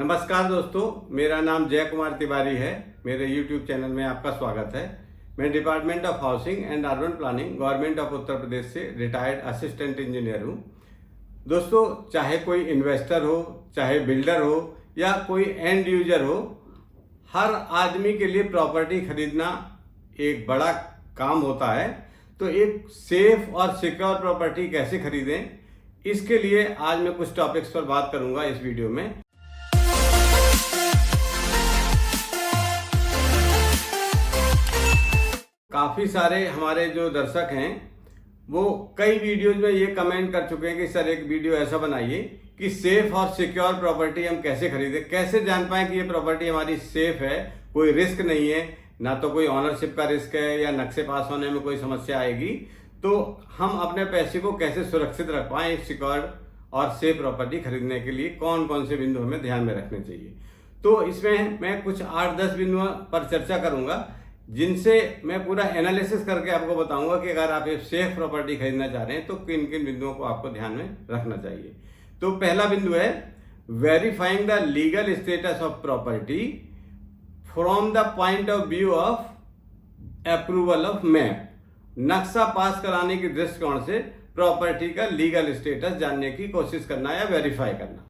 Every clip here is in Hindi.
नमस्कार दोस्तों, मेरा नाम जय कुमार तिवारी है। मेरे YouTube चैनल में आपका स्वागत है। मैं department of housing and urban planning government of Uttar Pradesh से रिटायर्ड असिस्टेंट इंजीनियर हूँ। दोस्तों, चाहे कोई इन्वेस्टर हो, चाहे बिल्डर हो या कोई एंड यूजर हो, हर आदमी के लिए प्रॉपर्टी खरीदना एक बड़ा काम होता है। तो एक सेफ और सिक्योर प्रॉपर्टी कैसे खरीदें, इसके लिए आज मैं कुछ टॉपिक्स पर बात करूंगा इस वीडियो में। काफ़ी सारे हमारे जो दर्शक हैं वो कई वीडियोज में ये कमेंट कर चुके हैं कि सर एक वीडियो ऐसा बनाइए कि सेफ और सिक्योर प्रॉपर्टी हम कैसे खरीदें, कैसे जान पाएं कि ये प्रॉपर्टी हमारी सेफ है, कोई रिस्क नहीं है, ना तो कोई ऑनरशिप का रिस्क है या नक्शे पास होने में कोई समस्या आएगी। तो हम अपने पैसे को कैसे सुरक्षित रख पाएं एक सिक्योर और सेफ प्रॉपर्टी खरीदने के लिए कौन कौन से बिंदु हमें ध्यान में रखने चाहिए। तो इसमें मैं कुछ 8-10 बिंदुओं पर चर्चा करूंगा जिनसे मैं पूरा एनालिसिस करके आपको बताऊंगा कि अगर आप एक सेफ प्रॉपर्टी खरीदना चाह रहे हैं तो किन किन बिंदुओं को आपको ध्यान में रखना चाहिए। तो पहला बिंदु है verifying the legal status of property from the point of view of approval of map. नक्शा पास कराने के दृष्टिकोण से प्रॉपर्टी का लीगल स्टेटस जानने की कोशिश करना या वेरीफाई करना।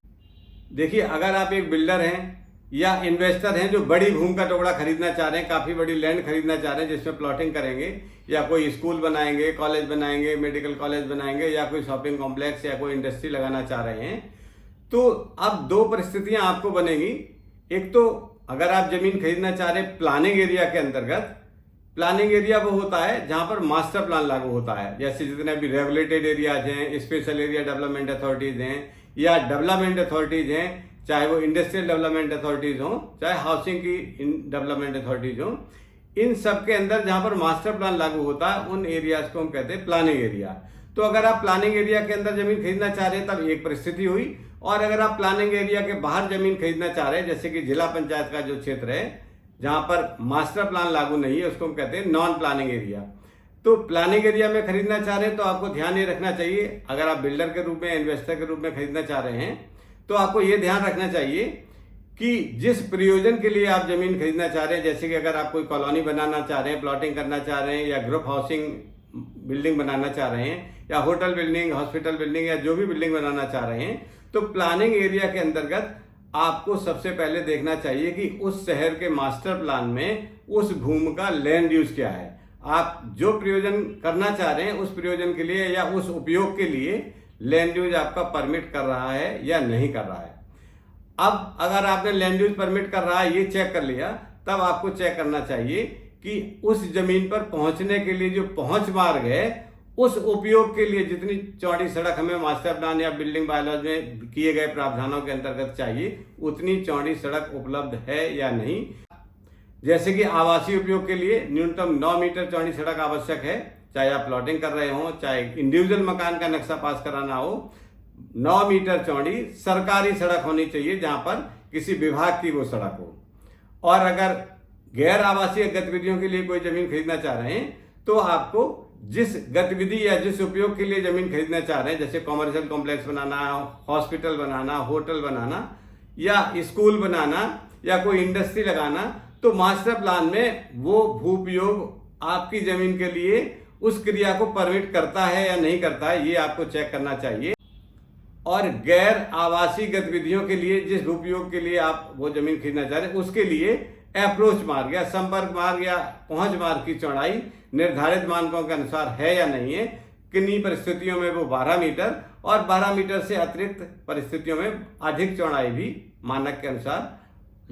देखिए, अगर आप एक बिल्डर हैं या इन्वेस्टर हैं जो बड़ी भूमि का टुकड़ा खरीदना चाह रहे हैं, काफ़ी बड़ी लैंड खरीदना चाह रहे हैं जिसमें प्लॉटिंग करेंगे या कोई स्कूल बनाएंगे, कॉलेज बनाएंगे, मेडिकल कॉलेज बनाएंगे या कोई शॉपिंग कॉम्प्लेक्स या कोई इंडस्ट्री लगाना चाह रहे हैं, तो अब दो परिस्थितियां आपको बनेगी। एक तो अगर आप जमीन खरीदना चाह रहे हैं प्लानिंग एरिया के अंतर्गत, प्लानिंग एरिया वो होता है जहां पर मास्टर प्लान लागू होता है, जैसे जितने भी रेगुलेटेड एरियाज हैं, स्पेशल एरिया डेवलपमेंट अथॉरिटीज हैं या डेवलपमेंट अथॉरिटीज हैं, चाहे वो इंडस्ट्रियल डेवलपमेंट अथॉरिटीज हों, चाहे हाउसिंग की डेवलपमेंट अथॉरिटीज हों, इन सब के अंदर जहां पर मास्टर प्लान लागू होता है उन एरियाज को हम कहते हैं प्लानिंग एरिया। तो अगर आप प्लानिंग एरिया के अंदर जमीन खरीदना चाह रहे हैं तब एक परिस्थिति हुई, और अगर आप प्लानिंग एरिया के बाहर जमीन खरीदना चाह रहे हैं, जैसे कि जिला पंचायत का जो क्षेत्र है जहां पर मास्टर प्लान लागू नहीं है, उसको हम कहते हैं नॉन प्लानिंग एरिया। तो प्लानिंग एरिया में खरीदना चाह रहे हैं तो आपको ध्यान ये रखना चाहिए, अगर आप बिल्डर के रूप में, इन्वेस्टर के रूप में खरीदना चाह रहे हैं तो आपको ये ध्यान रखना चाहिए कि जिस प्रयोजन के लिए आप जमीन खरीदना चाह रहे हैं, जैसे कि अगर आप कोई कॉलोनी बनाना चाह रहे हैं, प्लॉटिंग करना चाह रहे हैं या ग्रुप हाउसिंग बिल्डिंग बनाना चाह रहे हैं या होटल बिल्डिंग, हॉस्पिटल बिल्डिंग या जो भी बिल्डिंग बनाना चाह रहे हैं, तो प्लानिंग एरिया के अंतर्गत आपको सबसे पहले देखना चाहिए कि उस शहर के मास्टर प्लान में उस भूमि का लैंड यूज क्या है। आप जो प्रयोजन करना चाह रहे हैं उस प्रयोजन के लिए या उस उपयोग के लिए लैंड यूज आपका परमिट कर रहा है या नहीं कर रहा है। अब अगर आपने लैंड यूज परमिट कर रहा है ये चेक कर लिया, तब आपको चेक करना चाहिए कि उस जमीन पर पहुंचने के लिए जो पहुंच मार्ग है, उस उपयोग के लिए जितनी चौड़ी सड़क हमें मास्टर प्लान या बिल्डिंग बायलॉज में किए गए प्रावधानों के अंतर्गत चाहिए, उतनी चौड़ी सड़क उपलब्ध है या नहीं। जैसे कि आवासीय उपयोग के लिए न्यूनतम 9 मीटर चौड़ी सड़क आवश्यक है, चाहे आप प्लॉटिंग कर रहे हो, चाहे इंडिविजुअल मकान का नक्शा पास कराना हो। 9 मीटर चौड़ी सरकारी सड़क होनी चाहिए जहां पर किसी विभाग की वो सड़क हो। और अगर गैर आवासीय गतिविधियों के लिए कोई जमीन खरीदना चाह रहे हैं तो आपको जिस गतिविधि या जिस उपयोग के लिए जमीन खरीदना चाह रहे हैं, जैसे कॉमर्शियल कॉम्प्लेक्स बनाना, हॉस्पिटल बनाना, होटल बनाना या स्कूल बनाना या कोई इंडस्ट्री लगाना, तो मास्टर प्लान में वो भूपयोग आपकी जमीन के लिए उस क्रिया को परमिट करता है या नहीं करता है, ये आपको चेक करना चाहिए। और गैर आवासीय गतिविधियों के लिए जिस उपयोग के लिए आप वो जमीन खरीदना चाह रहे हैं उसके लिए अप्रोच मार्ग या संपर्क मार्ग या पहुंच मार्ग की चौड़ाई निर्धारित मानकों के अनुसार है या नहीं है। किन्हीं परिस्थितियों में वो 12 मीटर और 12 मीटर से अतिरिक्त परिस्थितियों में अधिक चौड़ाई भी मानक के अनुसार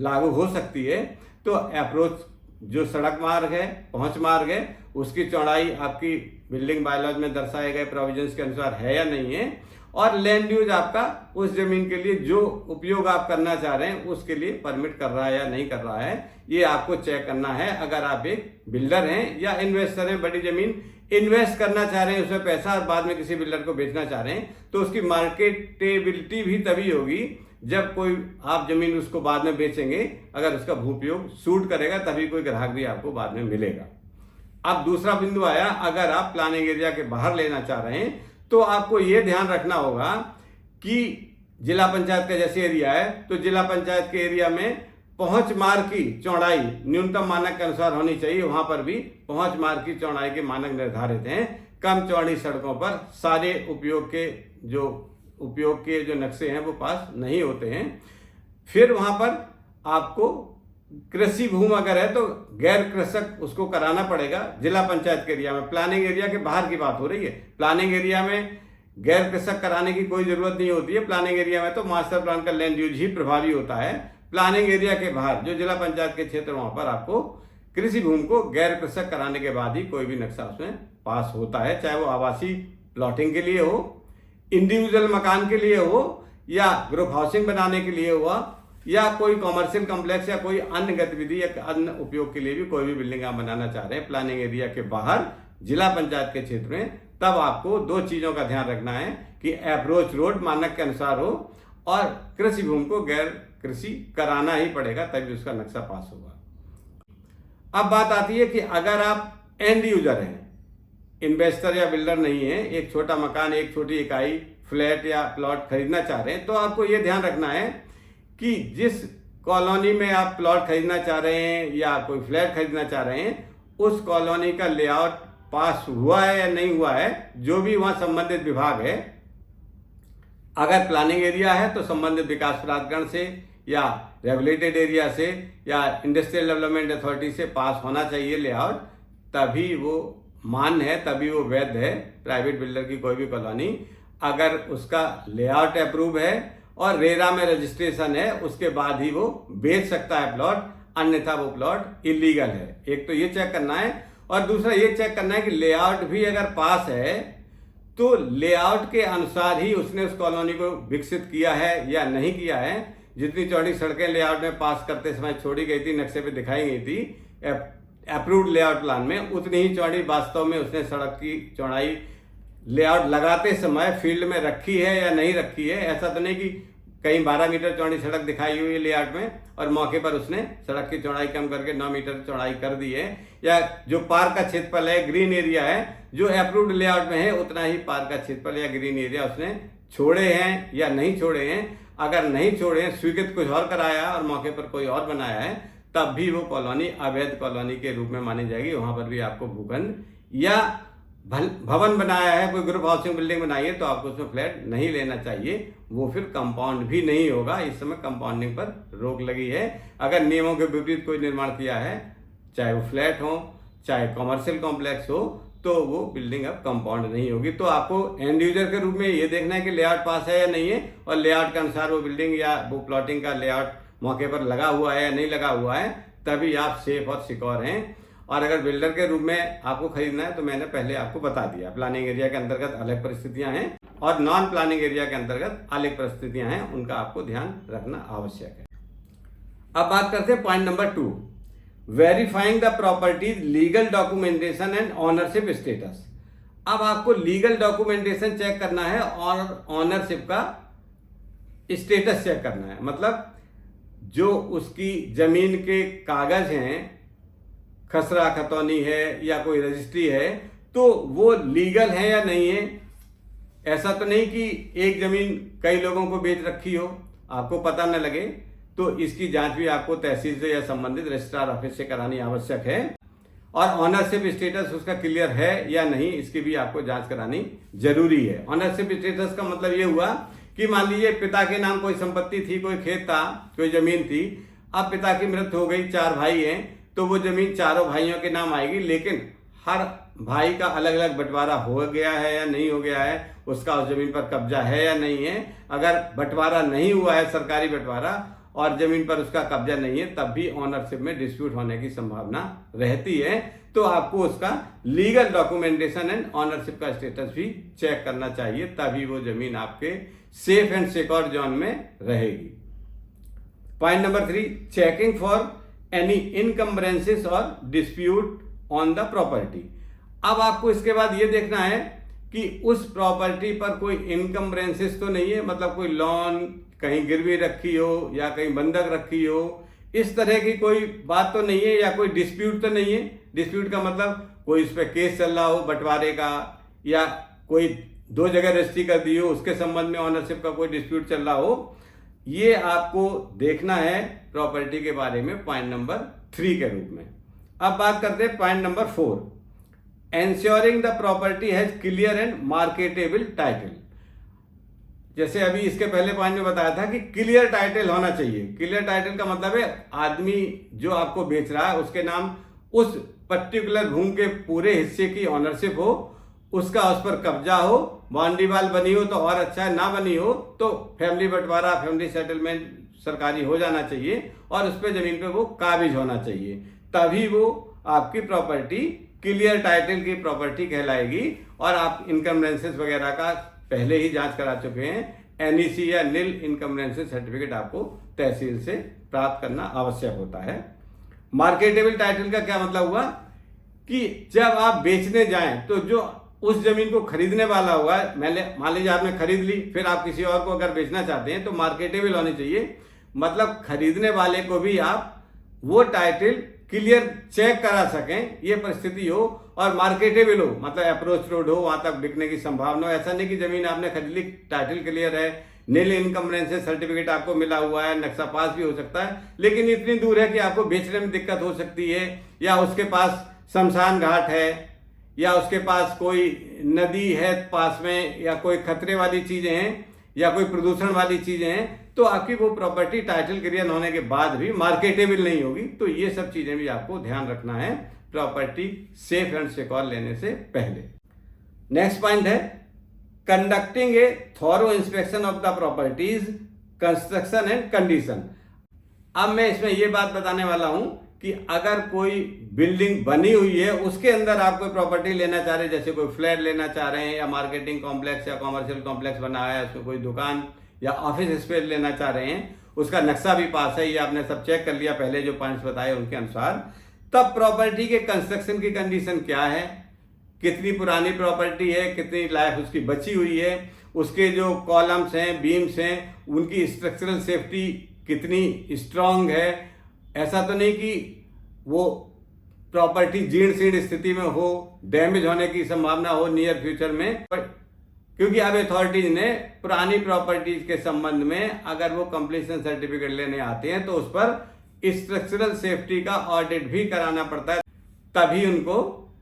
लागू हो सकती है। तो अप्रोच जो सड़क मार्ग है, पहुंच मार्ग है, उसकी चौड़ाई आपकी बिल्डिंग बायलॉज में दर्शाए गए प्रोविजंस के अनुसार है या नहीं है। और लैंड यूज आपका उस जमीन के लिए जो उपयोग आप करना चाह रहे हैं उसके लिए परमिट कर रहा है या नहीं कर रहा है, ये आपको चेक करना है। अगर आप एक बिल्डर हैं या इन्वेस्टर हैं, बड़ी जमीन इन्वेस्ट करना चाह रहे हैं, उसमें पैसा और बाद में किसी बिल्डर को बेचना चाह रहे हैं, तो उसकी मार्केटेबिलिटी भी तभी होगी जब कोई आप जमीन उसको बाद में बेचेंगे, अगर उसका भूपयोग सूट करेगा तभी कोई ग्राहक भी आपको बाद में मिलेगा। अब दूसरा बिंदु आया, अगर आप प्लानिंग एरिया के बाहर लेना चाह रहे हैं तो आपको यह ध्यान रखना होगा कि जिला पंचायत का जैसे एरिया है तो जिला पंचायत के एरिया में पहुंच मार्ग की चौड़ाई न्यूनतम मानक के अनुसार होनी चाहिए। वहां पर भी पहुंच मार्ग की चौड़ाई के मानक निर्धारित हैं। कम चौड़ी सड़कों पर सारे उपयोग के जो नक्शे हैं वो पास नहीं होते हैं। फिर वहां पर आपको कृषि भूमि अगर है तो गैर कृषक उसको कराना पड़ेगा जिला पंचायत के एरिया में। प्लानिंग एरिया के बाहर की बात हो रही है। प्लानिंग एरिया में गैर कृषक कराने की कोई जरूरत नहीं होती है। प्लानिंग एरिया में तो मास्टर प्लान का लैंड यूज ही प्रभावी होता है। प्लानिंग एरिया के बाहर जो जिला पंचायत के क्षेत्र वहां पर आपको कृषि भूमि को गैर कृषक कराने के बाद ही कोई भी नक्शा उसमें पास होता है, चाहे वो आवासीय प्लॉटिंग के लिए हो, इंडिविजुअल मकान के लिए हो, या ग्रुप हाउसिंग बनाने के लिए हुआ, या कोई कॉमर्शियल कॉम्प्लेक्स या कोई अन्य गतिविधि या अन्य उपयोग के लिए भी कोई भी बिल्डिंग आप बनाना चाह रहे हैं प्लानिंग एरिया के बाहर जिला पंचायत के क्षेत्र में, तब आपको दो चीजों का ध्यान रखना है कि अप्रोच रोड मानक के अनुसार हो और कृषि भूमि को गैर कृषि कराना ही पड़ेगा, तभी उसका नक्शा पास होगा। अब बात आती है कि अगर आप एंड यूजर हैं, इन्वेस्टर या बिल्डर नहीं है, एक छोटा मकान, एक छोटी इकाई, फ्लैट या प्लॉट खरीदना चाह रहे हैं, तो आपको यह ध्यान रखना है कि जिस कॉलोनी में आप प्लॉट खरीदना चाह रहे हैं या कोई फ्लैट खरीदना चाह रहे हैं, उस कॉलोनी का लेआउट पास हुआ है या नहीं हुआ है, जो भी वहां संबंधित विभाग है। अगर प्लानिंग एरिया है तो संबंधित विकास प्राधिकरण से या रेगुलेटेड एरिया से या इंडस्ट्रियल डेवलपमेंट अथॉरिटी से पास होना चाहिए लेआउट, तभी वो मान्य है, तभी वो वैध है। प्राइवेट बिल्डर की कोई भी कॉलोनी अगर उसका लेआउट अप्रूव है और रेरा में रजिस्ट्रेशन है, उसके बाद ही वो बेच सकता है प्लॉट, अन्यथा वो प्लॉट इलीगल है। एक तो ये चेक करना है, और दूसरा ये चेक करना है कि लेआउट भी अगर पास है तो लेआउट के अनुसार ही उसने उस कॉलोनी को विकसित किया है या नहीं किया है। जितनी चौड़ी सड़कें लेआउट में पास करते समय छोड़ी गई थी, नक्शे पे दिखाई गई थी अप्रूव्ड लेआउट प्लान में, उतनी ही चौड़ी वास्तव में उसने सड़क की चौड़ाई लेआउट लगाते समय फील्ड में रखी है या नहीं रखी है। ऐसा तो नहीं कि कहीं 12 मीटर चौड़ी सड़क दिखाई हुई है लेआउट में और मौके पर उसने सड़क की चौड़ाई कम करके 9 मीटर चौड़ाई कर दी है, या जो पार्क का क्षेत्रफल है, ग्रीन एरिया है, जो अप्रूव्ड लेआउट में है उतना ही पार्क का क्षेत्रफल या ग्रीन एरिया उसने छोड़े हैं या नहीं छोड़े हैं। अगर नहीं छोड़े हैं, स्वीकृत कुछ और कराया और मौके पर कोई और बनाया है, तब भी वो कॉलोनी अवैध कॉलोनी के रूप में मानी जाएगी। वहां पर भी आपको भूखंड या भवन बनाया है, कोई ग्रुप हाउसिंग बिल्डिंग बनाई है, तो आपको उसमें फ्लैट नहीं लेना चाहिए, वो फिर कंपाउंड भी नहीं होगा। इस समय कंपाउंडिंग पर रोक लगी है। अगर नियमों के विपरीत कोई निर्माण किया है, चाहे वो फ्लैट हो चाहे कॉमर्शियल कॉम्प्लेक्स हो, तो वो बिल्डिंग अब कंपाउंड नहीं होगी। तो आपको एंड यूजर के रूप में ये देखना है कि लेआउट पास है या नहीं है, और लेआउट के अनुसार वो बिल्डिंग या वो प्लॉटिंग का लेआउट मौके पर लगा हुआ है या नहीं लगा हुआ है, तभी आप सेफ और सिक्योर हैं। और अगर बिल्डर के रूप में आपको खरीदना है तो मैंने पहले आपको बता दिया, प्लानिंग एरिया के अंतर्गत अलग परिस्थितियां हैं और नॉन प्लानिंग एरिया के अंतर्गत अलग परिस्थितियां हैं, उनका आपको ध्यान रखना आवश्यक है। अब बात करते हैं point number 2, verifying the properties legal documentation and ownership status. अब आपको लीगल डॉक्यूमेंटेशन चेक करना है और ऑनरशिप का स्टेटस चेक करना है। मतलब जो उसकी जमीन के कागज हैं, खसरा खतौनी है या कोई रजिस्ट्री है, तो वो लीगल है या नहीं है। ऐसा तो नहीं कि एक जमीन कई लोगों को बेच रखी हो, आपको पता न लगे, तो इसकी जांच भी आपको तहसील से या संबंधित रजिस्ट्रार ऑफिस से करानी आवश्यक है। और ऑनरशिप स्टेटस उसका क्लियर है या नहीं, इसकी भी आपको जांच करानी जरूरी है। ऑनरशिप स्टेटस का मतलब ये हुआ कि मान लीजिए पिता के नाम कोई संपत्ति थी, कोई खेत था, कोई जमीन थी, अब पिता की मृत्यु हो गई, 4 भाई हैं, तो वो जमीन चारों भाइयों के नाम आएगी, लेकिन हर भाई का अलग अलग बंटवारा हो गया है या नहीं हो गया है, उसका उस जमीन पर कब्जा है या नहीं है। अगर बंटवारा नहीं हुआ है, सरकारी बंटवारा, और जमीन पर उसका कब्जा नहीं है, तब भी ऑनरशिप में डिस्प्यूट होने की संभावना रहती है। तो आपको उसका लीगल डॉक्यूमेंटेशन एंड ऑनरशिप का स्टेटस भी चेक करना चाहिए, तभी वो जमीन आपके सेफ एंड सिक्योर जोन में रहेगी। Point number 3, checking for any इनकम्बरेंसेस और डिस्प्यूट ऑन द प्रॉपर्टी। अब आपको इसके बाद ये देखना है कि उस प्रॉपर्टी पर कोई इनकम्बरेंसेस तो नहीं है, मतलब कोई लोन कहीं गिरवी रखी हो या कहीं बंधक रखी हो, इस तरह की कोई बात तो नहीं है, या कोई डिस्प्यूट तो नहीं है। डिस्प्यूट का मतलब कोई उस पर केस चल रहा हो बंटवारे का, या कोई 2 जगह रजिस्ट्री कर दी हो, उसके संबंध में ऑनरशिप का कोई डिस्प्यूट चल रहा हो, ये आपको देखना है प्रॉपर्टी के बारे में पॉइंट नंबर 3 के रूप में। अब बात करते हैं point number 4, ensuring the property has clear and marketable title. जैसे अभी इसके पहले पॉइंट में बताया था कि क्लियर टाइटल होना चाहिए। क्लियर टाइटल का मतलब है आदमी जो आपको बेच रहा है उसके नाम उस पर्टिकुलर भूमि के पूरे हिस्से की ऑनरशिप हो, उसका उस पर कब्जा हो, बाउंड्री वाल बनी हो तो और अच्छा है, ना बनी हो तो फैमिली बंटवारा, फैमिली सेटलमेंट सरकारी हो जाना चाहिए और उस पर जमीन पे वो काबिज होना चाहिए, तभी वो आपकी प्रॉपर्टी क्लियर टाइटल की प्रॉपर्टी कहलाएगी। और आप इनकमरेंसेस वगैरह का पहले ही जांच करा चुके हैं, एनईसी या नील इनकमरेंसेस सर्टिफिकेट आपको तहसील से प्राप्त करना आवश्यक होता है। मार्केटेबल टाइटल का क्या मतलब हुआ कि जब आप बेचने जाएं तो जो उस जमीन को खरीदने वाला हुआ है, मान लीजिए आपने खरीद ली, फिर आप किसी और को अगर बेचना चाहते हैं तो मार्केटेबल होनी चाहिए। मतलब खरीदने वाले को भी आप वो टाइटल क्लियर चेक करा सकें, ये परिस्थिति हो, और मार्केटेबल हो, मतलब अप्रोच रोड हो, वहां तक बिकने की संभावना हो। ऐसा नहीं कि जमीन आपने खरीद ली, टाइटल क्लियर है, नील इनकमरेंसेस सर्टिफिकेट आपको मिला हुआ है, नक्शा पास भी हो सकता है, लेकिन इतनी दूर है कि आपको बेचने में दिक्कत हो सकती है, या उसके पास शमशान घाट है, या उसके पास कोई नदी है पास में, या कोई खतरे वाली चीजें हैं, या कोई प्रदूषण वाली चीजें हैं, तो आपकी वो प्रॉपर्टी टाइटल क्लियर होने के बाद भी मार्केटेबल नहीं होगी। तो ये सब चीजें भी आपको ध्यान रखना है प्रॉपर्टी सेफ एंड सिक्योर लेने से पहले। नेक्स्ट पॉइंट है conducting A thorough inspection of the properties construction and condition. अब मैं इसमें ये बात बताने वाला हूं कि अगर कोई बिल्डिंग बनी हुई है, उसके अंदर आप कोई प्रॉपर्टी लेना चाह रहे हैं, जैसे कोई फ्लैट लेना चाह रहे हैं, या मार्केटिंग कॉम्प्लेक्स या कॉमर्शियल कॉम्प्लेक्स बना है, उसमें कोई दुकान या ऑफिस स्पेस लेना चाह रहे हैं, उसका नक्शा भी पास है, ये आपने सब चेक कर लिया पहले जो पॉइंट्स बताए उनके अनुसार, तब प्रॉपर्टी के कंस्ट्रक्शन की कंडीशन क्या है, कितनी पुरानी प्रॉपर्टी है, कितनी लाइफ उसकी बची हुई है, उसके जो कॉलम्स हैं, बीम्स हैं, उनकी स्ट्रक्चरल सेफ्टी कितनी स्ट्रांग है। ऐसा तो नहीं कि वो प्रॉपर्टी जीर्ण शीर्ण स्थिति में हो, डैमेज होने की संभावना हो नियर फ्यूचर में, क्योंकि अब अथॉरिटीज ने पुरानी प्रॉपर्टीज के संबंध में अगर वो कंप्लीशन सर्टिफिकेट लेने आते हैं तो उस पर स्ट्रक्चरल सेफ्टी का ऑडिट भी कराना पड़ता है, तभी उनको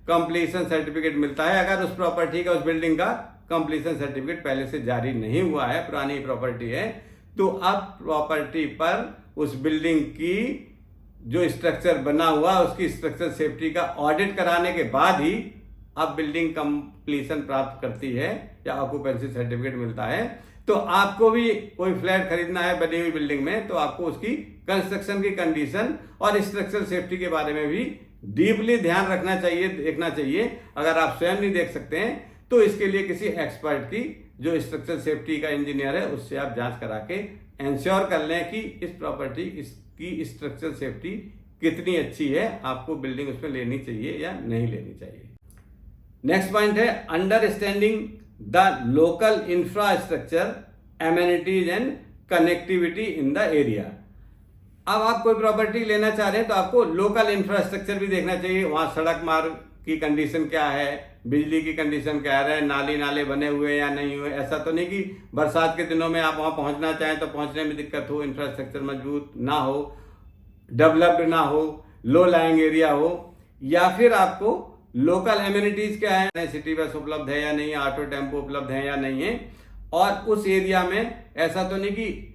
कंप्लीशन सर्टिफिकेट मिलता है। अगर उस प्रॉपर्टी का, उस बिल्डिंग का कंप्लीशन सर्टिफिकेट पहले से जारी नहीं हुआ है, पुरानी प्रॉपर्टी है, तो अब प्रॉपर्टी पर उस बिल्डिंग की जो स्ट्रक्चर बना हुआ उसकी स्ट्रक्चर सेफ्टी का ऑडिट कराने के बाद ही अब बिल्डिंग कंप्लीशन प्राप्त करती है या ऑक्यूपेंसी सर्टिफिकेट मिलता है। तो आपको भी कोई फ्लैट खरीदना है बनी हुई बिल्डिंग में, तो आपको उसकी कंस्ट्रक्शन की कंडीशन और स्ट्रक्चरल सेफ्टी के बारे में भी डीपली ध्यान रखना चाहिए, देखना चाहिए। अगर आप स्वयं नहीं देख सकते हैं तो इसके लिए किसी एक्सपर्ट की, जो स्ट्रक्चरल सेफ्टी का इंजीनियर है, उससे आप जांच करा के इंश्योर कर लें कि इस प्रॉपर्टी की स्ट्रक्चरल सेफ्टी कितनी अच्छी है, आपको बिल्डिंग उसमें लेनी चाहिए या नहीं लेनी चाहिए। नेक्स्ट पॉइंट है understanding the local infrastructure, amenities and connectivity in the area. अब आप कोई प्रॉपर्टी लेना चाह रहे हैं तो आपको लोकल इंफ्रास्ट्रक्चर भी देखना चाहिए, वहां सड़क मार्ग की कंडीशन क्या है, बिजली की कंडीशन क्या है, नाली नाले बने हुए या नहीं हुए। ऐसा तो नहीं कि बरसात के दिनों में आप वहां पहुंचना चाहें तो पहुंचने में दिक्कत हो, इंफ्रास्ट्रक्चर मजबूत ना हो, डेवलप्ड ना हो, लो लाइंग एरिया हो, या फिर आपको लोकल एम्यूनिटीज क्या है, सिटी बस उपलब्ध है या नहीं है, ऑटो टेम्पो उपलब्ध है या नहीं है, और उस एरिया में ऐसा तो नहीं कि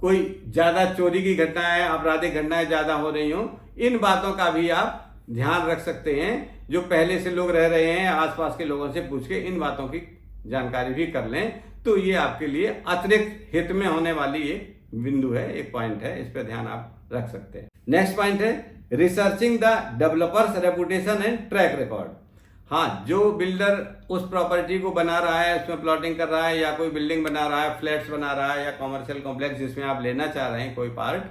कोई ज्यादा चोरी की घटनाएं, आपराधिक घटनाएं ज्यादा हो रही हो। इन बातों का भी आप ध्यान रख सकते हैं। जो पहले से लोग रह रहे हैं, आसपास के लोगों से पूछ के इन बातों की जानकारी भी कर लें, तो ये आपके लिए अतिरिक्त हित में होने वाली एक बिंदु है, एक पॉइंट है, इस पर ध्यान आप रख सकते हैं। नेक्स्ट पॉइंट है researching the developers reputation and track record. हाँ, जो बिल्डर उस प्रॉपर्टी को बना रहा है, उसमें प्लॉटिंग कर रहा है, या कोई बिल्डिंग बना रहा है, फ्लैट्स बना रहा है, या कॉमर्शियल कॉम्प्लेक्स जिसमें आप लेना चाह रहे हैं कोई पार्ट,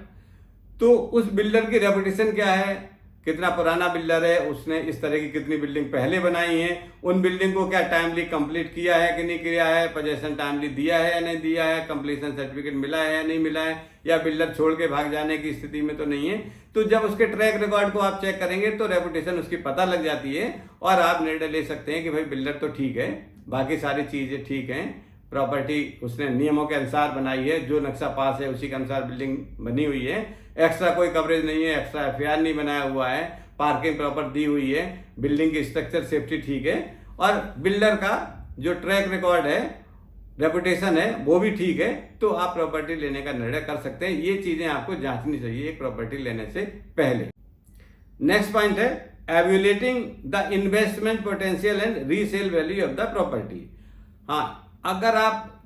तो उस बिल्डर की रेपुटेशन क्या है, कितना पुराना बिल्डर है, उसने इस तरह की कितनी बिल्डिंग पहले बनाई है, उन बिल्डिंग को क्या टाइमली कंप्लीट किया है कि नहीं किया है, पोजेशन टाइमली दिया है या नहीं दिया है, कंप्लीशन सर्टिफिकेट मिला है या नहीं मिला है, या बिल्डर छोड़ के भाग जाने की स्थिति में तो नहीं है। तो जब उसके ट्रैक रिकॉर्ड को आप चेक करेंगे तो रेपुटेशन उसकी पता लग जाती है और आप निर्णय ले सकते हैं कि भाई बिल्डर तो ठीक है, बाकी सारी चीज़ें ठीक हैं। प्रॉपर्टी उसने नियमों के अनुसार बनाई है, जो नक्शा पास है उसी के अनुसार बिल्डिंग बनी हुई है। एक्स्ट्रा कोई कवरेज नहीं है, एक्स्ट्रा एफआईआर नहीं बनाया हुआ है, पार्किंग प्रॉपर दी हुई है, बिल्डिंग की स्ट्रक्चर सेफ्टी ठीक है, और बिल्डर का जो ट्रैक रिकॉर्ड है, रेपुटेशन है, वो भी ठीक है। तो आप प्रॉपर्टी लेने का निर्णय कर सकते हैं। ये चीजें आपको जांचनी चाहिए एक प्रॉपर्टी लेने से पहले। नेक्स्ट पॉइंट है evaluating the investment potential and resale value of the property. हाँ, अगर आप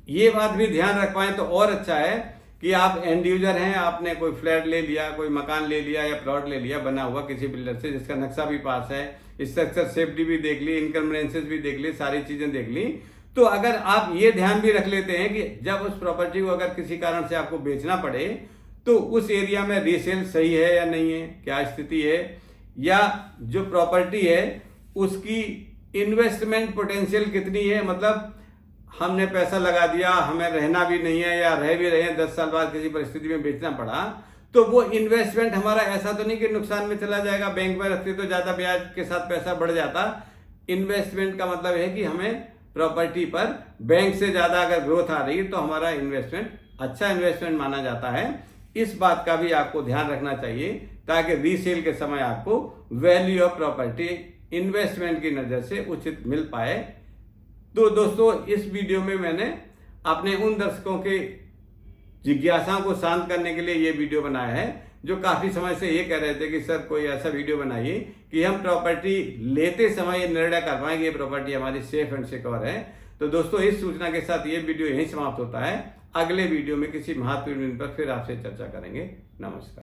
ये बात भी ध्यान रख पाए तो और अच्छा है कि आप एंड यूजर हैं, आपने कोई फ्लैट ले लिया, कोई मकान ले लिया या प्लॉट ले लिया बना हुआ किसी बिल्डर से, जिसका नक्शा भी पास है, स्ट्रक्चर सेफ्टी भी देख ली, इनकम्बरेंसेस भी देख ली, सारी चीजें देख ली, तो अगर आप ये ध्यान भी रख लेते हैं कि जब उस प्रॉपर्टी को अगर किसी कारण से आपको बेचना पड़े तो उस एरिया में रीसेल सही है या नहीं है, क्या स्थिति है, या जो प्रॉपर्टी है उसकी इन्वेस्टमेंट पोटेंशियल कितनी है, मतलब हमने पैसा लगा दिया, हमें रहना भी नहीं है या रह भी रहे हैं, 10 साल बाद किसी परिस्थिति में बेचना पड़ा, तो वो इन्वेस्टमेंट हमारा ऐसा तो नहीं कि नुकसान में चला जाएगा, बैंक में रखते तो ज्यादा ब्याज के साथ पैसा बढ़ जाता। इन्वेस्टमेंट का मतलब है कि हमें प्रॉपर्टी पर बैंक से ज्यादा अगर ग्रोथ आ रही है तो हमारा इन्वेस्टमेंट अच्छा इन्वेस्टमेंट माना जाता है। इस बात का भी आपको ध्यान रखना चाहिए ताकि रीसेल के समय आपको वैल्यू ऑफ प्रॉपर्टी इन्वेस्टमेंट की नजर से उचित मिल पाए। तो दोस्तों, इस वीडियो में मैंने अपने उन दर्शकों के जिज्ञासाओं को शांत करने के लिए ये वीडियो बनाया है जो काफी समय से ये कह रहे थे कि सर कोई ऐसा वीडियो बनाइए कि हम प्रॉपर्टी लेते समय ये निर्णय कर पाएं कि ये प्रॉपर्टी हमारी सेफ एंड सिक्योर है। तो दोस्तों, इस सूचना के साथ ये वीडियो यहीं समाप्त होता है। अगले वीडियो में किसी महत्वपूर्ण विषय पर फिर आपसे चर्चा करेंगे। नमस्कार।